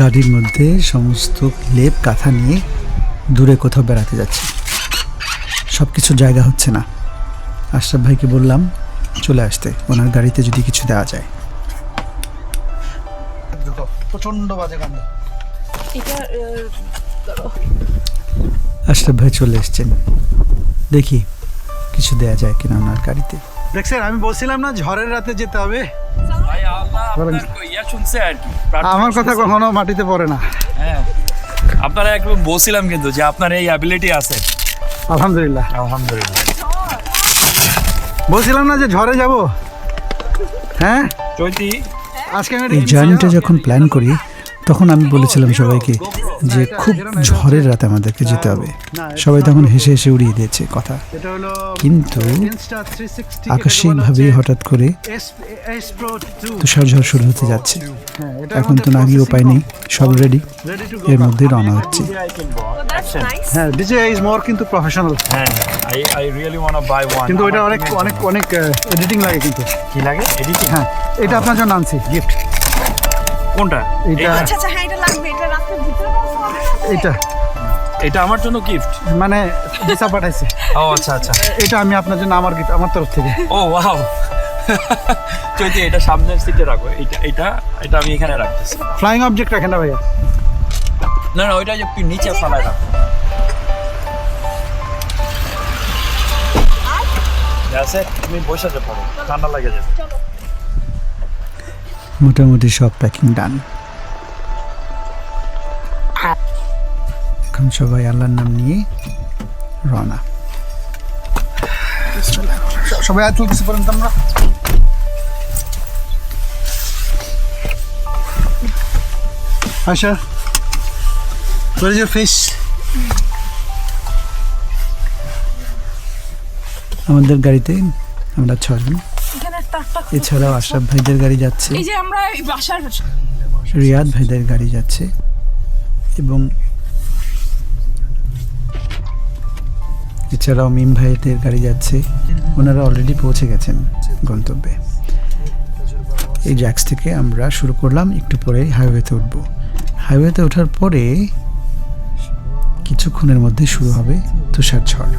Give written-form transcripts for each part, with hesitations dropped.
গাড়ির মধ্যে সমস্ত লেপ কাঁথা নিয়ে দূরে কোথাও বেড়াতে যাচ্ছি। সব কিছু জায়গা হচ্ছে না। আশরাফ ভাইকে বললাম চলে আসতে, ওনার গাড়িতে যদি কিছু দেওয়া যায়। প্রচন্ড বাজে গন্ধ। আশরাফ ভাই চলে এসছেন, দেখি কিছু দেওয়া যায় কিনা ওনার গাড়িতে। দেখছেন, আমি বলছিলাম না ঝড়ের রাতে যেতে হবে। আমার কথা কখনো মাটিতে পড়ে না। হ্যাঁ, আপনারা একটু বলছিলাম কিন্তু যে আপনার এই অ্যাবিলিটি আছে। আলহামদুলিল্লাহ আলহামদুলিল্লাহ। বলছিলাম না যে ঝড়ে যাব। হ্যাঁ, চৈতি আজকে এই জার্নিটা যখন প্ল্যান করি তখন আমি বলেছিলাম সবাইকে যে খুব ঝড়ের রাতে আমাদেরকে যেতে হবে। সবাই তখন হেসে হেসে উড়িয়ে দিয়েছে কথা, কিন্তু আকস্মিকভাবেই হঠাৎ করে তুষার ঝড় শুরু হতে যাচ্ছে। এখন তো না গিয়ে উপায় নেই, সব রেডি, এর মধ্যে রওনা হচ্ছে। হ্যাঁ, ডিজে ইজ মোর কিন্তু প্রফেশনাল। হ্যাঁ, I really want to buy one. কিন্তু এটা অনেক অনেক অনেক এডিটিং লাগে। কিন্তু কি লাগে এডিটিং? হ্যাঁ, এটা আপনার জন্য আনছি গিফট। কোনটা? এটা আচ্ছা আচ্ছা, হ্যাঁ এটা লাগবে, এটা রাখতে ভিতরে বসো হবে। এটা এটা আমার জন্য গিফট, মানে দিশা পাঠাইছে। ও আচ্ছা আচ্ছা, এটা আমি আপনার জন্য আমার গিফট, আমার তরফ থেকে। ও ওয়াও। চৈতি এটা সামনের সিটে রাখো, এটা এটা এটা আমি এখানে রাখতেছি। ফ্লাইং অবজেক্ট রাখেন না ভাইয়া। না না, ওইটা একটু নিচে ফেলায় রাখো। আছে, তুমি বসে যেতে পারো, ঠান্ডা লাগে যাবে। মোটামুটি সব প্যাকিং ডান। এখন সবাই আল্লাহর নাম নিয়ে রওনা। সবাই আর চলতেছে পর্যন্ত আমরা। আচ্ছা, where is your fish? আমাদের গাড়িতে আমরা 6 জন, এখানে তারটা এছাড়াও আশরাফ ভাইদের গাড়ি যাচ্ছে, এই যে আমরা এই বাসার রিয়াদ ভাইদের গাড়ি যাচ্ছে, এবং এছাড়াও মিম ভাইদের গাড়ি যাচ্ছে। ওনারা অলরেডি পৌঁছে গেছেন গন্তব্যে। এই জ্যাক্স থেকে আমরা শুরু করলাম, একটু পরে হাইওয়েতে উঠব। হাইওয়েতে ওঠার পরে কিছুক্ষণের মধ্যে শুরু হবে তুষার ঝড়।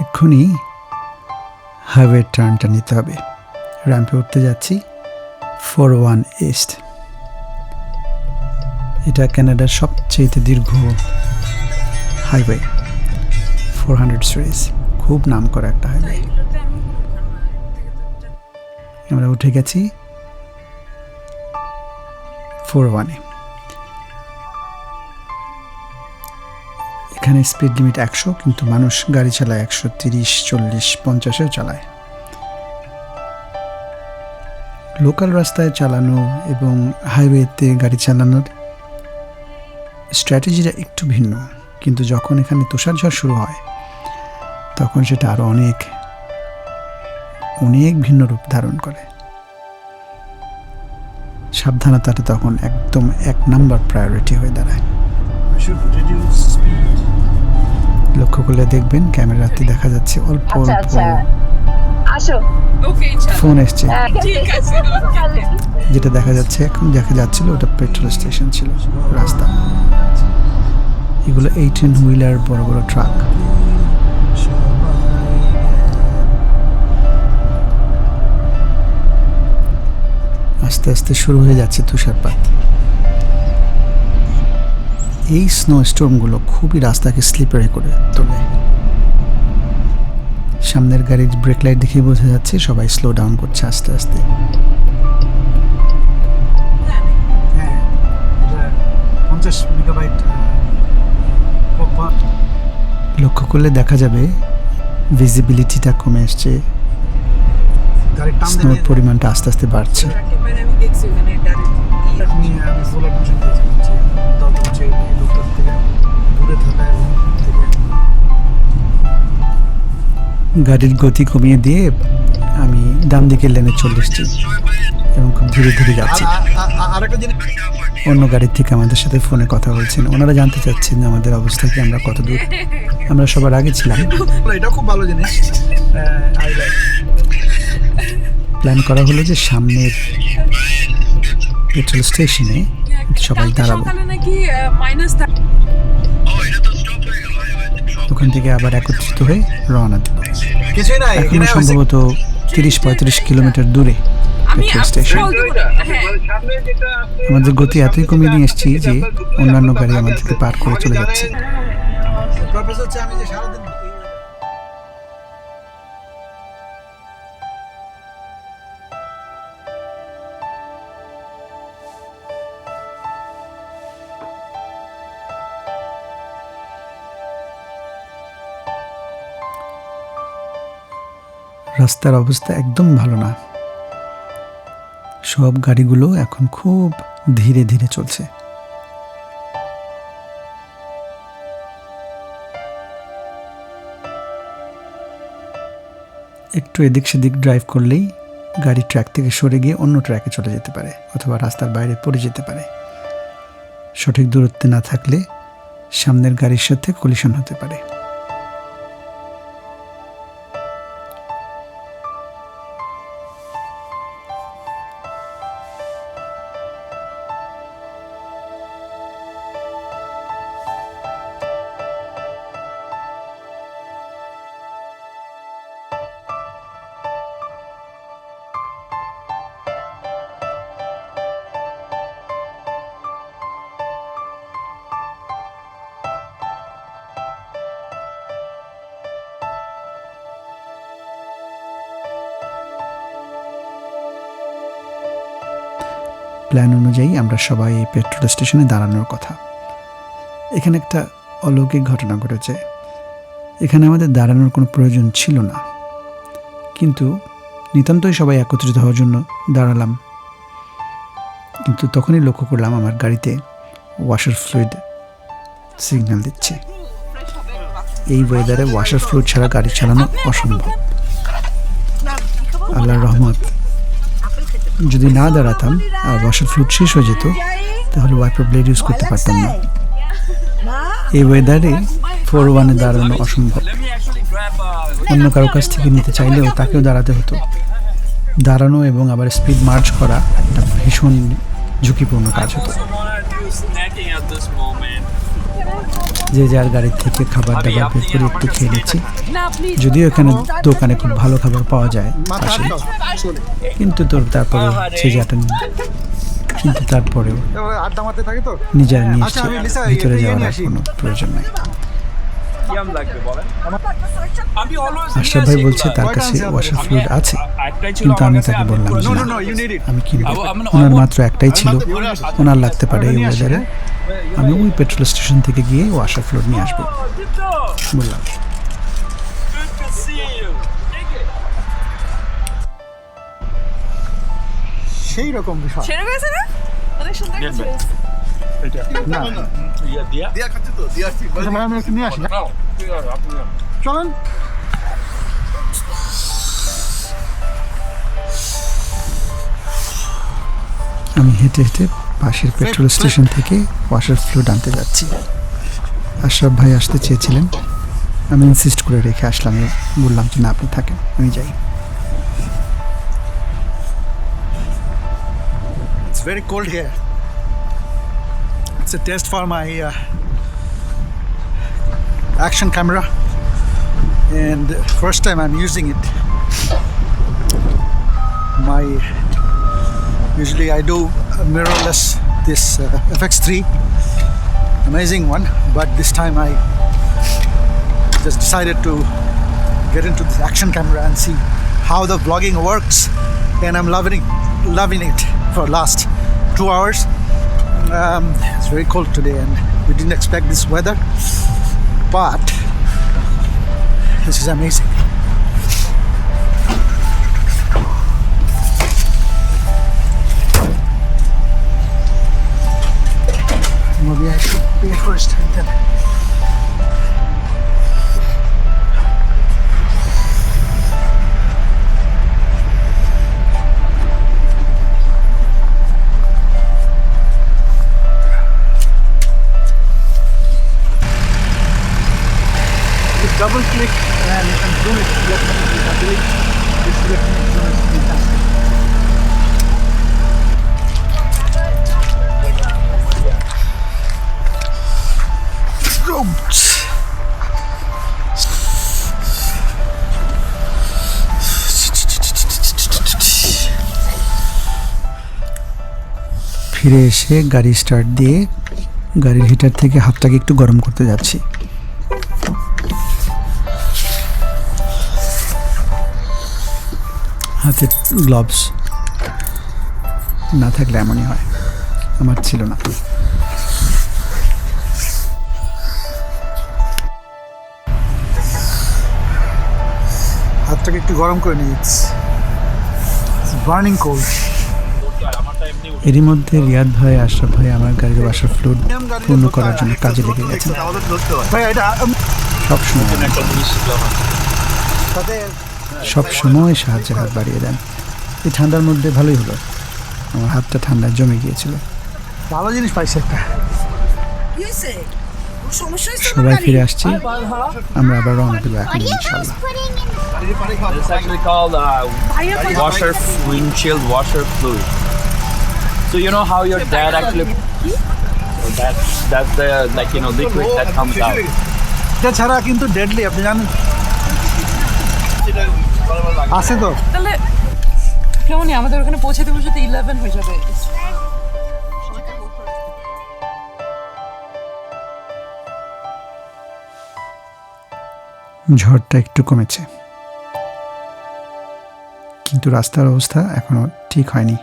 এক্ষুনি হাইওয়ে টার্নটা নিতে হবে। র্যাম্পে উঠতে যাচ্ছি 41 ইস্ট। এটা কানাডার সবচেয়ে দীর্ঘ হাইওয়ে, 400 সিরিজ, খুব নাম করা একটা হাইওয়ে। আমরা উঠে গেছি 41-এ। এখানে স্পিড লিমিট 100, কিন্তু মানুষ গাড়ি চালায় 130, 40, 50-এও চালায়। লোকাল রাস্তায় চালানো এবং হাইওয়েতে গাড়ি চালানোর স্ট্র্যাটেজিটা একটু ভিন্ন, কিন্তু যখন এখানে তুষার ঝড় শুরু হয় তখন সেটা আরও অনেক অনেক ভিন্ন রূপ ধারণ করে। সাবধানতাটা তখন একদম 1 নাম্বার প্রায়োরিটি হয়ে দাঁড়ায়। লক্ষ্য করলে দেখবেন ক্যামেরাতে দেখা যাচ্ছে অল্প অল্প ফোন এসছে। যেটা দেখা যাচ্ছে এখন, দেখা যাচ্ছিল ওটা পেট্রোল স্টেশন ছিল, রাস্তা। এগুলো 18 হুইলার বড় বড় ট্রাক। আস্তে আস্তে শুরু হয়ে যাচ্ছে তুষারপাত। এই স্নো স্টর্মগুলো খুবই রাস্তাকে স্লিপারি করে তোলে। সামনের গাড়ির ব্রেক লাইট দেখে বোঝা যাচ্ছে সবাই স্লো ডাউন করছে আস্তে আস্তে। হ্যাঁ, এটা 50 মেগাবাইট লক্ষ্য করলে দেখা যাবে ভিজিবিলিটিটা কমে আসছে, গাড়ির টান স্নোর দেবে। পরিমাণটা আস্তে আস্তে বাড়ছে। আমি দেখছি ওখানে গাড়ি আমি ফুল অ্যাটেনশন দিয়েছিলাম যে দরকার হচ্ছে এই লোকটার থেকে দূরে থাকা এবং থেকে গাড়ির গতি কমিয়ে দিয়ে আমি ডান দিকের লেনে চলে এসেছি এবং খুব ধীরে ধীরে যাচ্ছি। আরেকটা জিনিস অন্য গাড়ির থেকে আমাদের সাথে ফোনে কথা বলছেন, ওনারা জানতে চাচ্ছেন যে আমাদের অবস্থা কি, আমরা কত দূর। আমরা সবার আগে ছিলাম। এটা খুব ভালো জিনিস, আই লাইক। প্ল্যান করা হলো যে সামনের পেট্রোল স্টেশনে সবাই দাঁড়াবো, সকালে নাকি মাইনাস ওখান থেকে আবার একত্রিত হয়ে রওনা দেব। কিছুই নাই এখনো এখানে সম্ভবত 30-35 কিলোমিটার দূরে আমি পেট্রোল স্টেশন। হ্যাঁ আমাদের গতি এতই কমিয়ে নিয়ে এসেছি যে অন্যান্য গাড়ি আমাদেরকে পার করে চলে যাচ্ছে। পারপাস হচ্ছে আমি যে সারাদিন রাস্তার অবস্থা একদম ভালো না, সব গাড়িগুলো এখন খুব ধীরে ধীরে চলছে। একটু এদিক সেদিক ড্রাইভ করলেই গাড়ি ট্র্যাক থেকে সরে গিয়ে অন্য ট্র্যাকে চলে যেতে পারে অথবা রাস্তার বাইরে পড়ে যেতে পারে। সঠিক দূরত্বে না থাকলে সামনের গাড়ির সাথে কলিশন হতে পারে। প্ল্যান অনুযায়ী আমরা সবাই এই পেট্রোল স্টেশনে দাঁড়ানোর কথা। এখানে একটা অলৌকিক ঘটনা ঘটেছে। এখানে আমাদের দাঁড়ানোর কোনো প্রয়োজন ছিল না, কিন্তু নিতান্তই সবাই একত্রিত হওয়ার জন্য দাঁড়ালাম। কিন্তু তখনই লক্ষ্য করলাম আমার গাড়িতে ওয়াশার ফ্লুইড সিগন্যাল দিচ্ছে। এই ওয়েদারে ওয়াশার ফ্লুইড ছাড়া গাড়ি চালানো অসম্ভব। আল্লাহর রহমত, যদি না দাঁড়াতাম আর ওয়াশার ফ্লুইড শেষ হয়ে যেত তাহলে ওয়াইপার ব্লেড ইউজ করতে পারতাম না। এই ওয়েদারে 4-1-এ দাঁড়ানো অসম্ভব। অন্য কারো কাছ থেকে নিতে চাইলেও তাকেও দাঁড়াতে হতো। দাঁড়ানো এবং আবার স্পিড মার্চ করা একটা ভীষণ ঝুঁকিপূর্ণ কাজ হতো। যে যার গাড়ির থেকে খাবার দাবার বের করে একটু খেয়ে নিচ্ছি, যদিও এখানে দোকানে খুব ভালো খাবার পাওয়া যায় পাশে, কিন্তু তারপরে সে যাটা কিন্তু তারপরেও আড্ডা মারতে থাকে তো। নিজেরা নিয়ে আচ্ছা, এসছে, আমি লিসা, ভিতরে এই যাওয়ার নিয়ে আর আসি। কোনো প্রয়োজন নেই। কিরম লাগবে বলেন? আমি always আশরাফ নিয়ে ভাই আসি বলছে এগুলা। তার কাছে ওয়াশার ফ্লুইড আছে, একটাই ছিল কিন্তু আমি আমার কাছে, তাকে বললাম নো যে নো না, নো, ইউ নিড ইট। আমি কিনবো। আমি- ওনার মাত্র একটাই ছিল, ওনার লাগতে পারে এই ওয়েদারে। আমি ওই পেট্রোল স্টেশন থেকে গিয়ে ওয়াশার ফ্লুইড নিয়ে আসবো বললাম। Good to see you. Take it. সেই রকম বিষয় ছেড়ে গেছে না অনেক সুন্দর Get কাছে back. এটা না। ইয়া দিয়া আচ্ছা, ভাই, আমি একটু নিয়ে আসি। নাও, ঠিক আছে, আপনি নাও। চলেন। আমি হেঁটে হেঁটে পাশের পেট্রোল স্টেশন থেকে ওয়াশার ফ্লুইড আনতে যাচ্ছি। আশরাফ ভাই আসতে চেয়েছিলেন, আমি ইনসিস্ট করে রেখে আসলাম, বললাম যে না আপনি থাকেন, আমি যাই। It's very cold here. It's a test for my action camera, and first time I'm using it. Usually I do mirrorless this FX3, amazing one. But this time I just decided to get into this action camera and see how the vlogging works, and I'm loving it for last 2 hours. It's very cold today and we didn't expect this weather, but this is amazing. Maybe I should pay first and then. Double click and you can zoom it. Let me ability. This let me zoom it. Fantastic. Zoomed. ফিরে এসে গাড়ি start দিয়ে গাড়ির heater থেকে হাতটাকে একটু গরম করতে যাচ্ছি। হাতে গ্লাভস না থাকলে এমনই হয়, আমার ছিল না। হাতটাকে একটু গরম করে নিয়েছি, বার্নিং কোল্ড। এরই মধ্যে রিয়াদ ভাই, আশরাফ ভাই আমার গাড়ির ওয়াশার ফ্লুইড পূর্ণ করার জন্য কাজে লেগে গেছেন। সব সময় সাহায্যের হাত বাড়িয়ে দেন। এই ঠান্ডার মধ্যে ভালোই হলো, আমার হাতটা ঠান্ডায় জমে গিয়েছিল। ভালো জিনিস পাইছে একটা। সবাই ফিরে আসছি, আমরা আবার রওনা দেবো এখন ইনশাআল্লাহ। It's actually called windshield washer fluid. So you know how your dad actually, that's the liquid that comes out. এটা ছাড়া কিন্তু ডেডলি, আপনি জানেন আছে তো। তাহলে কেমন আমাদের ওখানে পৌঁছাতে 11 হয়ে যাবে। ঝড়টা একটু কমেছে, কিন্তু রাস্তার অবস্থা এখনো ঠিক হয়নি।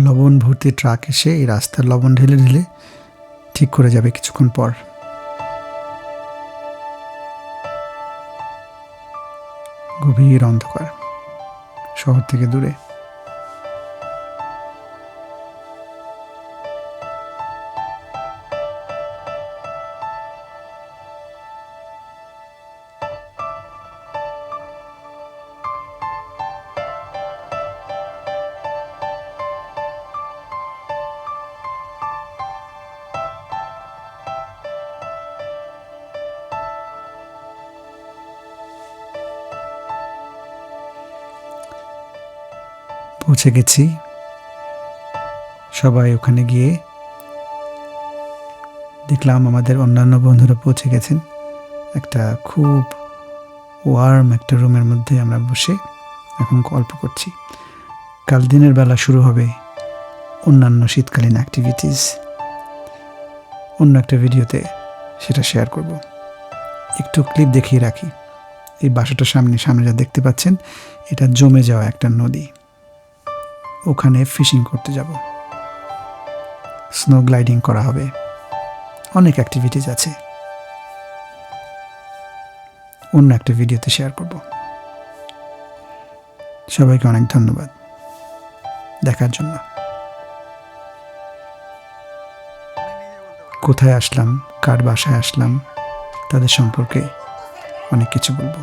লবণ ভর্তি ট্রাক এসে এই রাস্তার লবণ ঢেলে ঢেলে ঠিক করে যাবে কিছুক্ষণ পর। গভীর অন্ধকার, শহর থেকে দূরে। পৌঁছে গেছি, সবাই ওখানে গিয়ে দেখলাম আমাদের অন্যান্য বন্ধুরা পৌঁছে গেছেন। একটা খুব ওয়ার্ম একটা রুমের মধ্যে আমরা বসে এখন গল্প করছি। কাল দিনের বেলা শুরু হবে অন্যান্য শীতকালীন অ্যাক্টিভিটিস, অন্য একটা ভিডিওতে সেটা শেয়ার করব। একটু ক্লিপ দেখিয়ে রাখি। এই বাসাটার সামনে যা দেখতে পাচ্ছেন, এটা জমে যাওয়া একটা নদী। ওখানে ফিশিং করতে যাব, স্নো গ্লাইডিং করা হবে, অনেক অ্যাক্টিভিটিস আছে। অন্য একটা ভিডিওতে শেয়ার করব। সবাইকে অনেক ধন্যবাদ দেখার জন্য। কোথায় আসলাম, কার বাসায় আসলাম, তাদের সম্পর্কে অনেক কিছু বলবো।